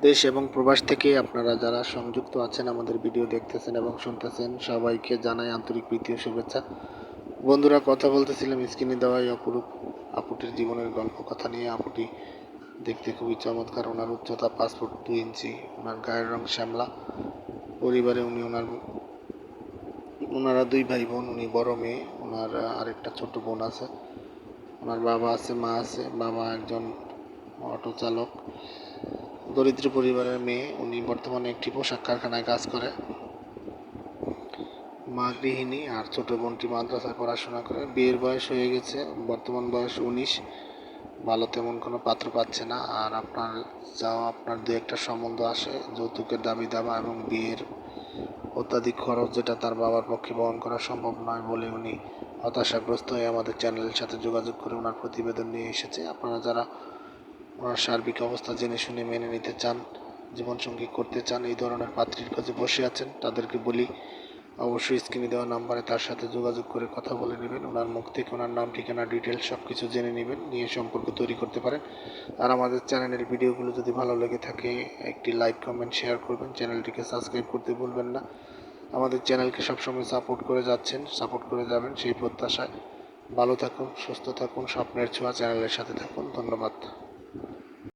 দেশ এবং প্রবাস থেকে আপনারা যারা সংযুক্ত আছেন, আমাদের ভিডিও দেখতেছেন এবং শুনতেছেন, সবাইকে জানাই আন্তরিক প্রীতি ও শুভেচ্ছা। বন্ধুরা, কথা বলতেছিলাম স্ক্রিনে দেওয়া এই অপরূপ আপুটির জীবনের গল্প কথা নিয়ে। আপুটি দেখতে খুবই চমৎকার। ওনার উচ্চতা 5 ফুট 2 ইঞ্চি, ওনার গায়ের রং শ্যামলা। পরিবারে ওনারা 2 ভাই বোন, উনি বড় মেয়ে, ওনার আরেকটা ছোট বোন আছে। ওনার বাবা আছে, মা আছে। বাবা একজন অটো চালক। দরিদ্র পরিবারের মেয়ে, উনি বর্তমানে একটি পোশাক কারখানায় কাজ করে। মা গৃহিণী আর ছোট বোনটি মাদ্রাসায় পড়াশোনা করে। বিয়ের বয়স হয়ে গেছে, বর্তমান বয়স 19। ভালো তেমন কোনো পাত্র পাচ্ছে না। আর আপনার দু একটা সম্বন্ধ আসে, যৌতুকের দাবি দাবা এবং বিয়ের অত্যাধিক খরচ, যেটা তার বাবার পক্ষে বহন করা সম্ভব নয় বলে উনি হতাশাগ্রস্ত হয়ে আমাদের চ্যানেলের সাথে যোগাযোগ করে ওনার প্রতিবেদন নিয়ে এসেছে। আপনারা যারা ওনার সার্বিক অবস্থা জেনে শুনে মেনে নিতে চান, জীবনসঙ্গী করতে চান, এই ধরনের পাত্রীর কাছে বসে আছেন, তাদেরকে বলি অবশ্যই স্ক্রিনে দেওয়া নাম্বারে তার সাথে যোগাযোগ করে কথা বলে নেবেন। ওনার মুখ থেকে ওনার নাম, ঠিকানা, ডিটেলস সব কিছু জেনে নেবেন, নিয়ে সম্পর্ক তৈরি করতে পারেন। আর আমাদের চ্যানেলের ভিডিওগুলো যদি ভালো লেগে থাকে, একটি লাইক, কমেন্ট, শেয়ার করবেন। চ্যানেলটিকে সাবস্ক্রাইব করতে ভুলবেন না। আমাদের চ্যানেলকে সবসময় সাপোর্ট করে যাচ্ছেন, সাপোর্ট করে যাবেন সেই প্রত্যাশায়। ভালো থাকুন, সুস্থ থাকুন, স্বপ্নের ছোঁয়া চ্যানেলের সাথে থাকুন। ধন্যবাদ।